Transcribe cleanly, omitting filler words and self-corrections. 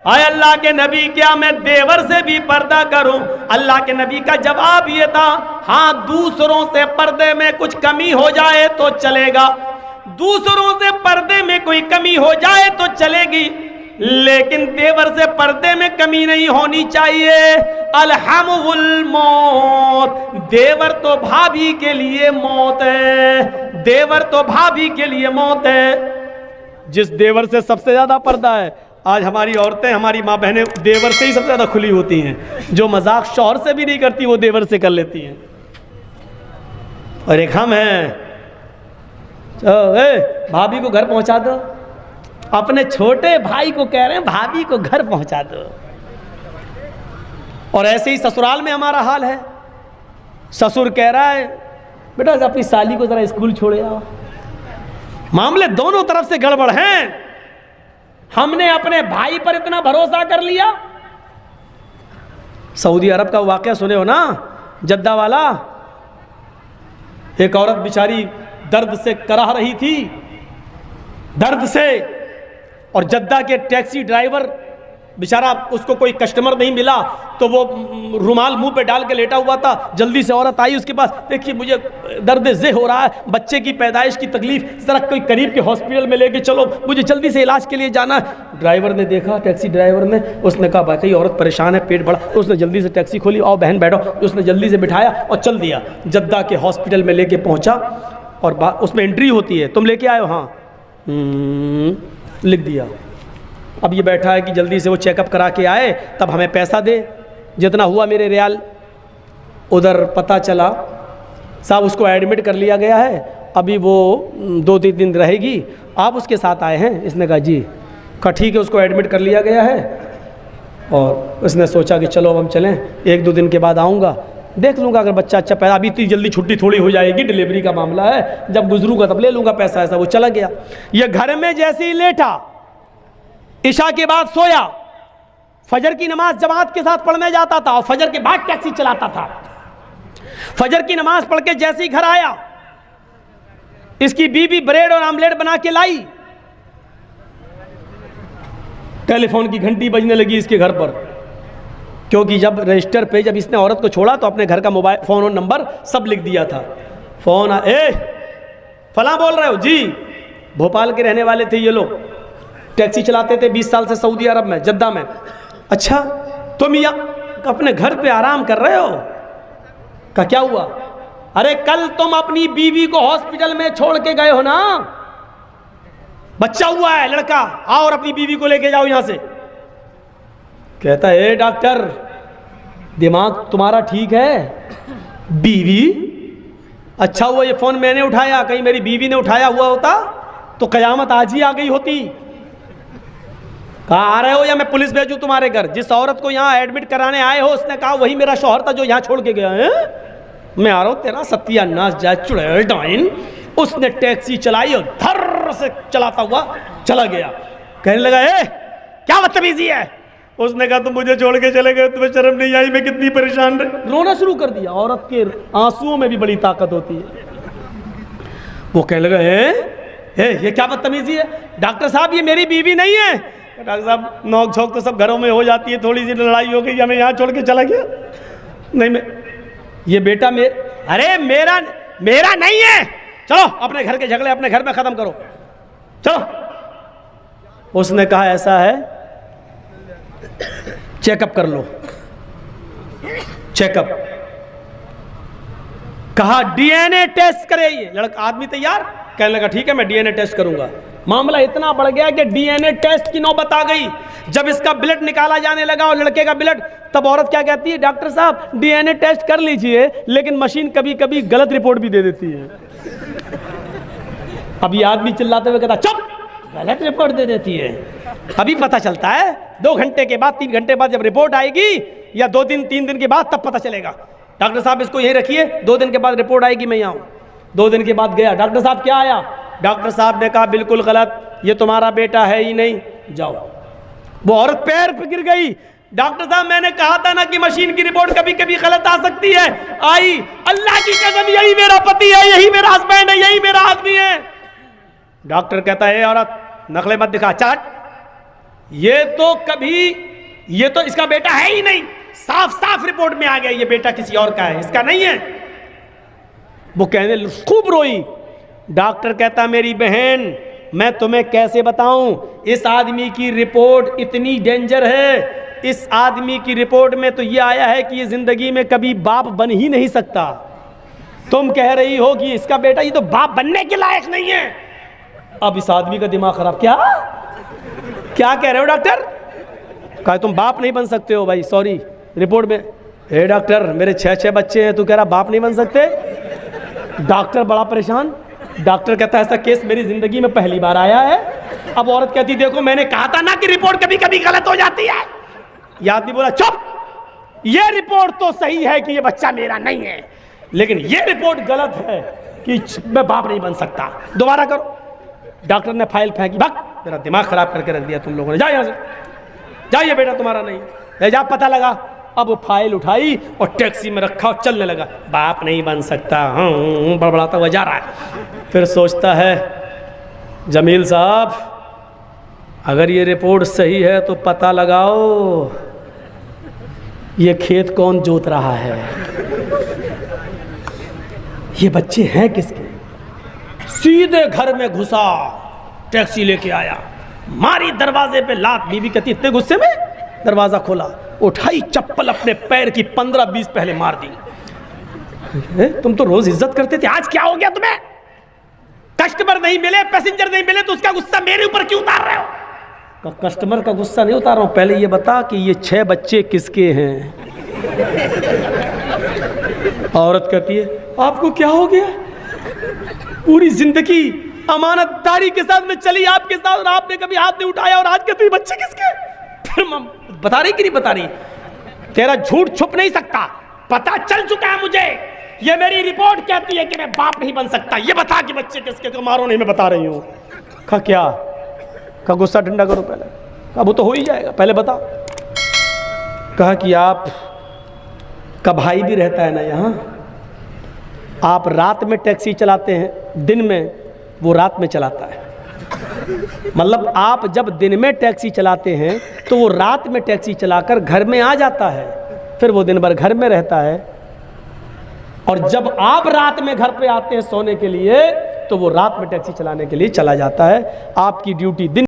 आए अल्लाह के नबी, क्या मैं देवर से भी पर्दा करूं? अल्लाह के नबी का जवाब ये था, हाँ दूसरों से पर्दे में कुछ कमी हो जाए तो चलेगा, दूसरों से पर्दे में कोई कमी हो जाए तो चलेगी, लेकिन देवर से पर्दे में कमी नहीं होनी चाहिए। अलहमुल मौत, देवर तो भाभी के लिए मौत है, देवर तो भाभी के लिए मौत है। जिस देवर से सबसे ज्यादा पर्दा है, आज हमारी औरतें, हमारी माँ बहनें देवर से ही सबसे ज्यादा खुली होती हैं। जो मजाक शौहर से भी नहीं करती वो देवर से कर लेती हैं। और एक हम हैं, भाभी को घर पहुंचा दो, अपने छोटे भाई को कह रहे हैं भाभी को घर पहुंचा दो। और ऐसे ही ससुराल में हमारा हाल है। ससुर कह रहा है बेटा अपनी साली को जरा स्कूल छोड़े आओ। मामले दोनों तरफ से गड़बड़ हैं। हमने अपने भाई पर इतना भरोसा कर लिया। सऊदी अरब का वाकया सुने हो ना, जद्दा वाला। एक औरत बेचारी दर्द से कराह रही थी, दर्द से, और जद्दा के टैक्सी ड्राइवर बेचारा, उसको कोई कस्टमर नहीं मिला तो वो रुमाल मुंह पे डाल के लेटा हुआ था। जल्दी से औरत आई उसके पास, देखिए मुझे दर्द ज़े हो रहा है, बच्चे की पैदाइश की तकलीफ, ज़रा कोई करीब के हॉस्पिटल में लेके चलो, मुझे जल्दी से इलाज के लिए जाना है। ड्राइवर ने देखा, टैक्सी ड्राइवर ने, उसने कहा भाई औरत परेशान है, पेट बड़ा, उसने जल्दी से टैक्सी खोली, आओ बहन बैठो, उसने जल्दी से बिठाया और चल दिया। जद्दा के हॉस्पिटल में लेके पहुँचा और उसमें एंट्री होती है, तुम लेके आए हो? हाँ, लिख दिया। अब ये बैठा है कि जल्दी से वो चेकअप करा के आए तब हमें पैसा दे, जितना हुआ मेरे रियाल। उधर पता चला साहब उसको एडमिट कर लिया गया है, अभी वो 2-3 दिन रहेगी, आप उसके साथ आए हैं? इसने कहा जी। कहा ठीक है, उसको एडमिट कर लिया गया है। और उसने सोचा कि चलो अब हम चलें, 1-2 दिन के बाद आऊँगा, देख लूँगा अगर बच्चा अच्छा पैदा, अभी इतनी जल्दी छुट्टी थोड़ी हो जाएगी, डिलीवरी का मामला है, जब गुजरूँगा तब ले लूँगा पैसा। ऐसा वो चला गया। ये घर में जैसे ही लेटा, इशा के बाद सोया, फजर की नमाज जमात के साथ पढ़ने जाता था और फजर के बाद टैक्सी चलाता था। फजर की नमाज पढ़ के जैसे ही घर आया, इसकी बीवी ब्रेड और आमलेट बना के लाई। टेलीफोन की घंटी बजने लगी इसके घर पर, क्योंकि जब रजिस्टर पे जब इसने औरत को छोड़ा तो अपने घर का मोबाइल फोन और नंबर सब लिख दिया था। फोन फलां बोल रहे हो जी? भोपाल के रहने वाले थे ये लोग, टैक्सी चलाते थे 20 साल से सऊदी अरब में, जद्दा में। अच्छा तुम या अपने घर पे आराम कर रहे हो? का क्या हुआ? अरे कल तुम अपनी बीवी को हॉस्पिटल में छोड़ के गए हो ना, बच्चा हुआ है लड़का, आओ और अपनी बीवी को लेके जाओ यहां से। कहता है डॉक्टर दिमाग तुम्हारा ठीक है? बीवी? अच्छा हुआ ये फोन मैंने उठाया, कहीं मेरी बीवी ने उठाया हुआ होता तो कयामत आज ही आ गई होती। कहाँ आ रहे हो या मैं पुलिस भेजूं तुम्हारे घर? जिस औरत को यहाँ एडमिट कराने आए हो उसने कहा वही मेरा शौहर था जो यहाँ छोड़ के गया है। मैं आ रहा हूँ, तेरा सत्यानाश जाए चुड़ैल डाइन। उसने टैक्सी चलाई और धर से चलाता हुआ चला गया। कहने लगा क्या बदतमीजी है? उसने कहा तुम मुझे छोड़ के चले गए, तुम्हें शर्म नहीं आई? मैं कितनी परेशान रही। रोना शुरू कर दिया। औरत के आंसुओं में भी बड़ी ताकत होती है। वो कहने लगा ये क्या बदतमीजी है? डॉक्टर साहब ये मेरी बीवी नहीं है। डॉक्टर साहब नोक झोंक तो सब घरों में हो जाती है, थोड़ी सी लड़ाई हो गई, हमें यहाँ छोड़ के चला गया। नहीं मैं ये बेटा अरे मेरा नहीं है, चलो अपने घर के झगड़े अपने घर में खत्म करो, चलो। उसने कहा ऐसा है चेकअप कर लो। चेकअप कहा डीएनए टेस्ट करे। ये लड़का आदमी तैयार, कहने लगा ठीक है मैं डीएनए टेस्ट करूंगा। मामला इतना बढ़ गया कि डीएनए टेस्ट की नौबत आ गई। जब इसका ब्लड निकाला जाने लगा और लड़के का ब्लड, तब औरत क्या कहती है? डॉक्टर साहब डीएनए टेस्ट कर लीजिए, लेकिन मशीन कभी कभी गलत रिपोर्ट भी दे देती है। अब ये आदमी चिल्लाते हुए कहता चुप, गलत रिपोर्ट दे देती है। अभी पता चलता है 2 घंटे के बाद, 3 घंटे बाद जब रिपोर्ट आएगी, या 2 दिन 3 दिन के बाद, तब पता चलेगा। डॉक्टर साहब इसको यहीं रखिए, 2 दिन के बाद रिपोर्ट आएगी, मैं यहाँ हूँ। 2 दिन के बाद गया, डॉक्टर साहब क्या आया? डॉक्टर साहब ने कहा बिल्कुल गलत, ये तुम्हारा बेटा है ही नहीं, जाओ। वो औरत पैर पे गिर गई। डॉक्टर साहब मैंने कहा था ना कि मशीन की रिपोर्ट कभी कभी गलत आ सकती है। आई, अल्लाह की कसम यही मेरा पति है, यही मेरा हस्बैंड है, यही मेरा आदमी है। डॉक्टर कहता है औरत नखले मत दिखा, चट ये तो इसका बेटा है ही नहीं, साफ साफ रिपोर्ट में आ गया ये बेटा किसी और का है, इसका नहीं है। वो कहने खूब रोई। डॉक्टर कहता मेरी बहन मैं तुम्हें कैसे बताऊं, इस आदमी की रिपोर्ट इतनी डेंजर है, इस आदमी की रिपोर्ट में तो ये आया है कि ये जिंदगी में कभी बाप बन ही नहीं सकता। तुम कह रही हो कि इसका बेटा ये तो बाप बनने के लायक नहीं है। अब इस आदमी का दिमाग खराब। क्या कह रहे हो डॉक्टर? कहा तुम बाप नहीं बन सकते हो। भाई सॉरी, रिपोर्ट में हे डॉक्टर मेरे 6 बच्चे हैं, तू कह रहा बाप नहीं बन सकते। डॉक्टर बड़ा परेशान। डॉक्टर कहता है ऐसा केस मेरी जिंदगी में पहली बार आया है। अब औरत कहती देखो मैंने कहा था ना कि रिपोर्ट कभी कभी गलत हो जाती है। यह आदमी बोला चुप, ये रिपोर्ट तो सही है कि ये बच्चा मेरा नहीं है, लेकिन ये रिपोर्ट गलत है कि मैं बाप नहीं बन सकता। दोबारा करो। डॉक्टर ने फाइल फेंकी। भाग, मेरा दिमाग खराब करके रख दिया तुम लोगों ने, जाओ यहाँ से, जाइए बेटा तुम्हारा नहीं है, जा पता लगा। अब वो फाइल उठाई और टैक्सी में रखा और चलने लगा। बाप नहीं बन सकता, बड़बड़ाता हुआ जा रहा है। फिर सोचता है जमील साहब अगर ये रिपोर्ट सही है तो पता लगाओ ये खेत कौन जोत रहा है, ये बच्चे हैं किसके। सीधे घर में घुसा, टैक्सी लेके आया, मारी दरवाजे पे लात। बीवी कहती इतने गुस्से में दरवाजा खोला, उठाई चप्पल अपने पैर की 15-20 पहले मार दी। तुम तो रोज इज्जत करते थे, आज क्या हो गया तुम्हें? कस्टमर नहीं मिले, पैसेंजर नहीं मिले तो उसका गुस्सा मेरे ऊपर क्यों उतार रहे हो? कस्टमर का गुस्सा नहीं उतार रहा हूं, पहले ये बता कि ये 6 बच्चे किसके हैं। औरत कहती है आपको क्या हो गया? पूरी जिंदगी अमानतदारी के साथ में चली आपके साथ और आपने कभी हाथ नहीं उठाया, और आज कहते बच्चे किसके? फिर बता रही कि नहीं बता रही? तेरा झूठ छुप नहीं सकता, पता चल चुका है मुझे। ये मेरी रिपोर्ट कहती है कि मैं बाप नहीं बन सकता, ये बता कि बच्चे किसके। तो मारो नहीं, मैं बता रही हूं। कहा क्या? कहा गुस्सा ठंडा करो पहले। कहा वो तो हो ही जाएगा, पहले बता। कहा कि आप का भाई भी रहता है ना यहाँ, आप रात में टैक्सी चलाते हैं, दिन में वो रात में चलाता है। मतलब आप जब दिन में टैक्सी चलाते हैं तो वो रात में टैक्सी चलाकर घर में आ जाता है, फिर वो दिन भर घर में रहता है, और जब आप रात में घर पे आते हैं सोने के लिए तो वो रात में टैक्सी चलाने के लिए चला जाता है। आपकी ड्यूटी दिन